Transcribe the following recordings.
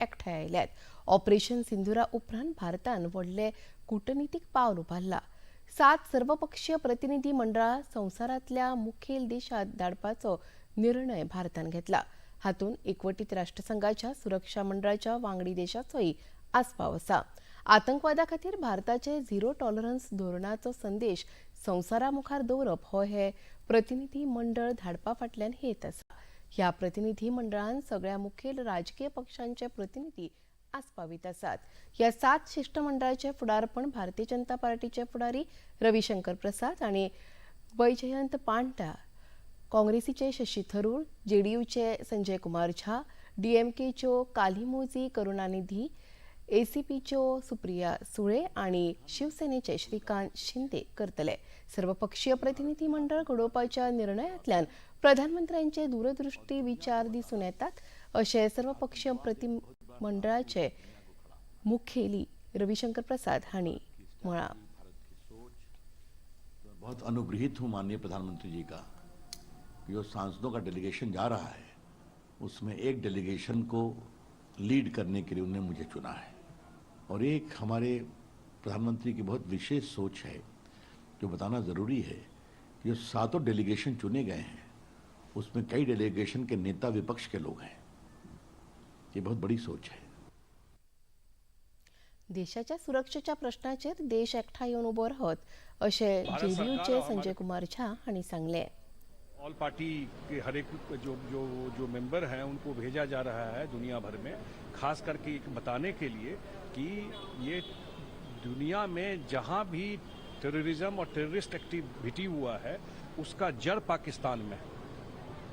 एकठांय आयल्यात. ऑपरेशन सिंधुरा उपरांत भारतान व्हडले कूटनीतीक पावल उबारला. 7 सर्वपक्षीय प्रतिनिधी मंडळां संवसारांतल्या मुखेल देशांत धाडपाचो निर्णय भारतान घेतला. हातूंत एकवटीत राष्ट्रसंघाच्या सुरक्षा मंडळाच्या वांगडी देशाचोय आस्पाव आसा. आतंकवादा खातीर भारताचे झिरो टॉलरन्स धोरणाचो संदेश संवसारा मुखार दवरप हो हे प्रतिनिधी मंडळ धाडपा फाटल्यान हेत आसा. ह्या प्रतिनिधी मंडळांत सगळ्या मुखेल राजकीय पक्षांचे प्रतिनिधी आस्पावीत आसात. ह्या 7 शिष्टमंडळाचे फुडारपण भारतीय जनता पार्टीचे फुडारी रविशंकर प्रसाद आनी बैजयंत पांडा, काँग्रेसीचे शशी थरूर, जेडीयूचे संजय कुमार झा, डीएमकेच्यो कालिमोजी करुणानिधी, एसीपीच्यो सुप्रिया सुळे आनी शिवसेनेचे श्रीकांत शिंदे करतले. सर्वपक्षीय प्रतिनिधी मंडळ घडोवपाच्या निर्णयांतल्यान प्रधानमंत्र्यांचे दूरदृष्टी विचार दिसून येतात, अशें सर्वपक्षीय प्रतिमंडळाचे मुखेली रविशंकर प्रसाद हांणी म्हळां. बहुत अनुग्रहित हूँ माननीय प्रधानमंत्री जी का, जो सांसदों का डेलीगेशन जा रहा है उसमें एक डेलीगेशन को लीड करने के लिए उन्होंने मुझे चुना है और एक हमारे प्रधानमंत्री की बहुत विशेष सोच है जो बताना ज़रूरी है कि जो 7 डेलीगेशन चुने गए हैं उसमें कई डेलीगेशन के नेता विपक्ष के लोग हैं. ये बहुत बड़ी सोच है. देशाच्या सुरक्षेच्या प्रश्नाचेर देश एकठांय येवन उबो राहत अशें जेडीयूचे संजय कुमार झा हांणी सांगलें. ऑल पार्टी के हर एक जो जो जो मेंबर हैं उनको भेजा जा रहा है दुनिया भर में, खास करके बताने के लिए कि ये दुनिया में जहां भी टेररिज्म और टेररिस्ट एक्टिविटी हुआ है उसका जड़ पाकिस्तान में है.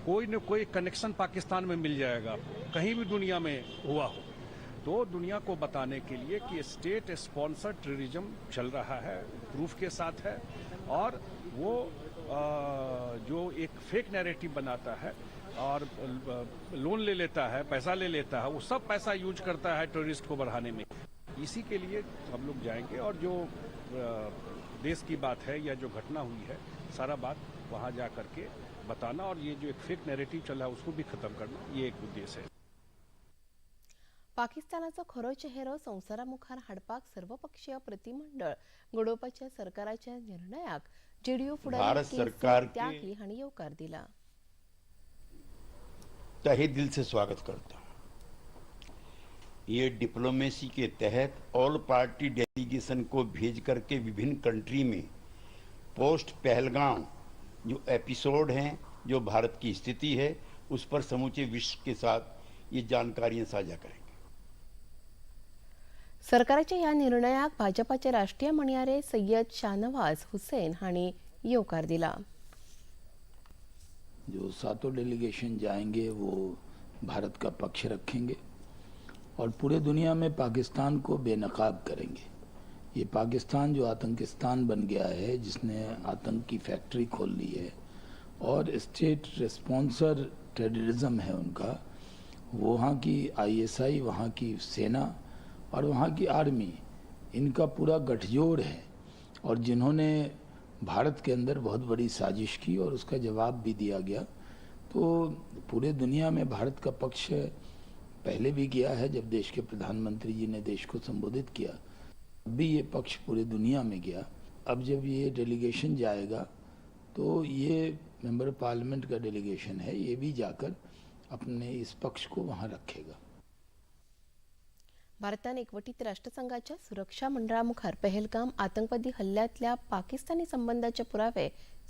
कोई न कोई कनेक्शन पाकिस्तान में मिल जाएगा आपको, कहीं भी दुनिया में हुआ हो. तो दुनिया को बताने के लिए कि स्टेट स्पॉन्सर्ड टेररिज्म चल रहा है, प्रूफ के साथ है, और वो जो एक फेक नैरेटिव बनाता है और लोन ले लेता है, पैसा ले लेता है, वो सब पैसा यूज करता है टेररिस्ट को बढ़ाने में. इसी के लिए हम लोग जाएंगे और जो देश की बात है या जो घटना हुई है सारा बात वहाँ जा करके बताना और ये जो एक फेक नैरेटिव चल रहा है उसको भी खत्म करना, ये एक उद्देश्य है. पाकिस्तानाचो खरो चेहरो संवसारा मुखार हाडपाक सर्वपक्षीय प्रतिमंडळ घडोवपाच्या सरकाराच्या निर्णयाक जेडीयू फुडारी सरकार त्यागी हांणी येवकार दिला. तहे दिल से स्वागत करता हूं. ये डिप्लोमेसी के तहत ऑल पार्टी डेलीगेशन को भेज करके विभिन्न कंट्री में पोस्ट पहलगाम जो एपिसोड हैं, जो भारत की स्थिति है, उस पर समूचे विश्व के साथ ये जानकारियां साझा करेंगे. सरकाराच्या ह्या निर्णयाक भाजपाचे राष्ट्रीय म्हणयारे सय्यद शाहनवाज हुसैन हांणी येवकार दिला. जो 7 डेलीगेशन जाएंगे वो भारत का पक्ष रखेंगे और पूरे दुनिया में पाकिस्तान को बेनकाब करेंगे. ये पाकिस्तान जो आतंकिस्तान बन गया है, जिसने आतंक की फैक्ट्री खोल ली है और स्टेट स्पॉन्सर टेररिज्म है उनका, वहाँ की आईएसआई, वहाँ की सेना और वहाँ की आर्मी, इनका पूरा गठजोड़ है और जिन्होंने भारत के अंदर बहुत बड़ी साजिश की और उसका जवाब भी दिया गया. तो पूरे दुनिया में भारत का पक्ष पहले भी गया है, जब देश के प्रधानमंत्री जी ने देश को संबोधित किया तब भी ये पक्ष पूरे दुनिया में गया. अब जब ये डेलीगेशन जाएगा तो ये मेंबर पार्लियामेंट का डेलीगेशन है, ये भी जाकर अपने इस पक्ष को वहाँ रखेगा. भारतान एकवटीत राष्ट्रसंघाच्या सुरक्षा मंडळा मुखार पहलगाम आतंकवादी हल्ल्यांतल्या पाकिस्तानी संबंधाचे पुरावे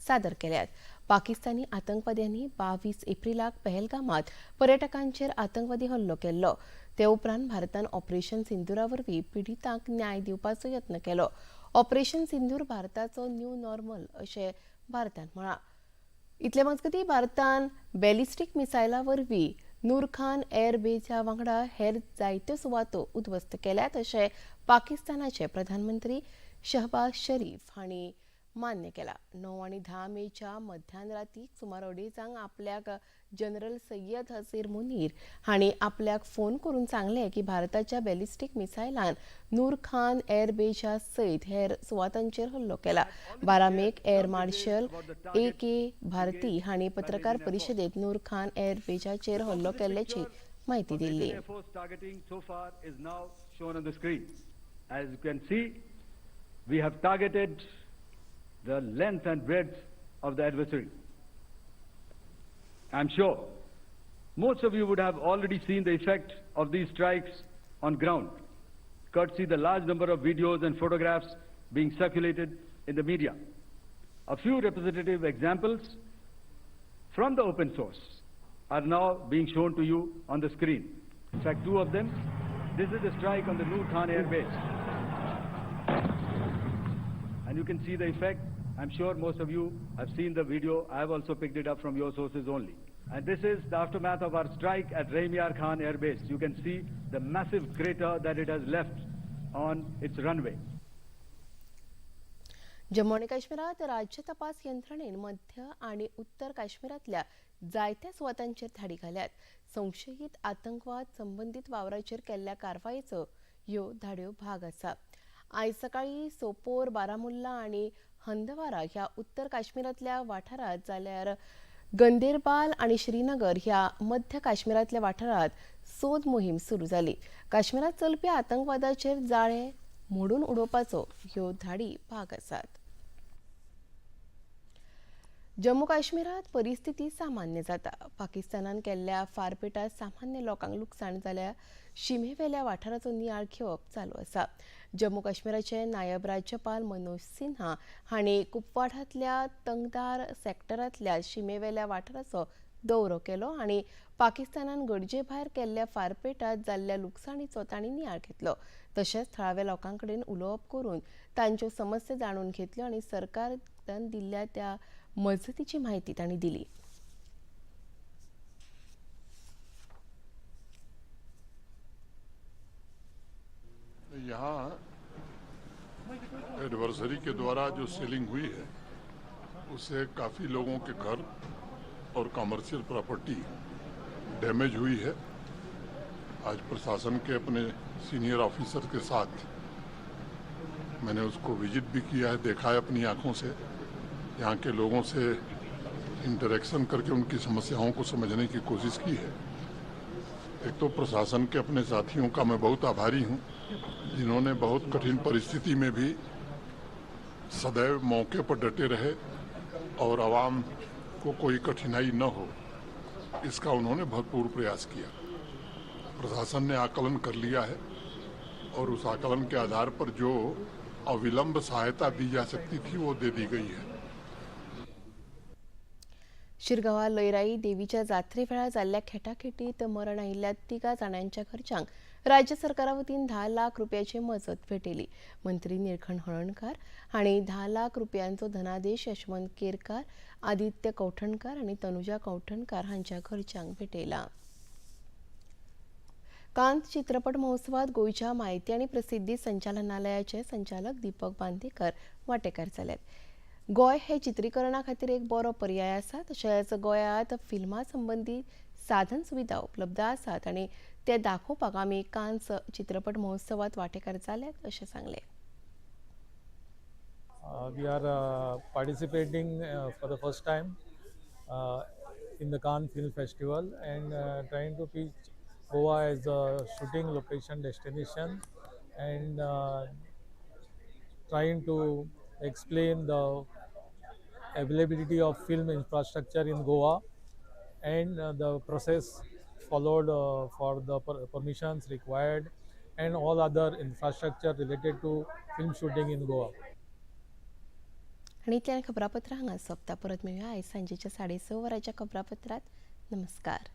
सादर केल्यात. पाकिस्तानी आतंकवाद्यांनी 22 एप्रिलाक पहलगामात पर्यटकांचेर आतंकवादी हल्लो केल्लो. ते उपरांत भारतान ऑपरेशन सिंधुरा वरवीं पिडीतांक न्याय दिवपाचो यत्न केलो. ऑपरेशन सिंधूर भारताचो न्यू नॉर्मल अशें भारतान म्हळां. इतले मजगतीं भारतान बॅलिस्टीक मिसायला वरवीं नूर खान एअर बेच्या वांगडा हेर जायत्यो सुवातो उद्ध्वस्त केल्यात अशें पाकिस्तानाचे प्रधानमंत्री शहबाज शरीफ हांणी मान्य केला. 9 आनी 10 मेच्या मध्यान रातीक सुमार 2:30 आपल्याक जनरल सय्यद हसीर मुनीर हांणी आपल्याक फोन करून सांगलें की भारताच्या बॅलिस्टीक मिसायलान नूर खान एअर बेच्या सयत हेर सुवातांचेर हल्लो केला. 12 मेक एअर मार्शल AK भारती हांणी पत्रकार परिशदेंत नूर खान एअर बेजाचेर हल्लो केल्ल्याची माहिती दिली. Air Force targeting so far is now shown on the screen. As you can see, we have targeted the length and breadth of the adversary. I'm sure most of you would have already seen the effect of these strikes on ground, courtesy the large number of videos and photographs being circulated in the media. A few representative examples from the open source are now being shown to you on the screen. In fact, two of them. This is the strike on the Noor Khan Air Base. And you can see the effect. I'm sure most of you have seen the video. I have also picked it up from your sources only. And this is the aftermath of our strike at Raimiar Khan Air Base. You can see the massive crater that it has left on its runway. Jammu आणि काश्मीरात राज्य तपास यंत्रणेन मध्य आणि उत्तर काश्मीरातल्या जायत्या सुवातांचेर धाडी घाल्यात. संशयित आतंकवाद संबंधित वावराचेर केल्ल्या कारवायेचो ह्यो धाड्यो भाग आसा. आयज सकाळी सोपोर, बारामुल्ला आणि हंदवारा ह्या उत्तर काश्मीरातल्या वाठारात जाल्यार गंदेरबाल आणि श्रीनगर ह्या मध्य काश्मीरातल्या वाठारात सोद मोहीम सुरू जाली. काश्मीरात चलपी आतंकवादाचेर जाळे मोडून उडोवपाचो ह्यो धाडी भाग आसात. जम्मू काश्मीरात परिस्थिती सामान्य जाता. पाकिस्तानान केल्ल्या फारपेटात सामान्य लोकांक लुकसाण जाल्या. शिमेवेल्या वाठाराचो नियाळ घेवप चालू आसा. जम्मू काश्मीराचे नायब राज्यपाल मनोज सिन्हा हांणी कुपवाडांतल्या तंगदार सॅक्टरांतल्या शिमेवेल्या वाठाराचो दौरो केलो आनी पाकिस्तानान गरजे भायर केल्ल्या फारपेटात जाल्ल्या लुकसाणीचो तांणी नियाळ घेतलो. तशेंच थळाव्या लोकांकडेन उलोवप करून तांच्यो समस्या जाणून घेतल्यो आनी सरकारान दिल्ल्या त्या मजतीची माहिती तांणी दिली. यहाँ एडवर्सरी के द्वारा जो सेलिंग हुई है उससे काफ़ी लोगों के घर और कमर्शियल प्रॉपर्टी डैमेज हुई है. आज प्रशासन के अपने सीनियर ऑफिसर के साथ मैंने उसको विजिट भी किया है, देखा है अपनी आंखों से. यहाँ के लोगों से इंटरेक्शन करके उनकी समस्याओं को समझने की कोशिश की है. एक तो प्रशासन के अपने साथियों का मैं बहुत आभारी हूँ जिन्होंने बहुत कठिन परिस्थिति में भी सदैव मौके पर डटे रहे और आवाम को कोई कठिनाई न हो इसका उन्होंने भरपूर प्रयास किया. प्रशासन ने आकलन कर लिया है और उस आकलन के आधार पर जो अविलंब सहायता दी जा सकती थी वो दे दी गई है. शिरगांवा लयराई देवीच्या जात्रे वेळार जाल्ल्या खेटाखेटीत मरण आयिल्ल्या 3 जाणांच्या घरच्यांक राज्य सरकारा वतीन 10 लाख रुपयाची मजत भेटयली. मंत्री निळखंड हळर्णकार हांणी 10 लाख रुपयांचो धनादेश यशवंत केरकार, आदित्य कौठणकार आणि तनुजा कौठणकार हांच्या घरच्यांक भेटयला. कांत चित्रपट महोत्सवात गोंयच्या म्हायती आनी प्रसिद्धी संचालनालयाचे संचालक दीपक बांदेकर वांटेकार जाल्यात. गोंय हे चित्रीकरणा खातीर एक बरो पर्याय आसा. तशेंच गोंयांत फिल्मां संबंधी साधन सुविधा उपलब्ध आसात आनी ते दाखोवपाक आमी कांस चित्रपट महोत्सवात वांटेकार जाल्यात अशें सांगलें. We are participating for the first time in the Cannes Film Festival and trying to pitch Goa as a shooting location destination and trying to explain the availability of film infrastructure in Goa and the process followed for the permissions required and all other infrastructure related to film shooting in Goa. आणि इतल्यान खबरापत्र हांगा सोंपता. परत मेळुया आयज सांजेच्या 6:30 वरांच्या खबरापत्रांत. नमस्कार.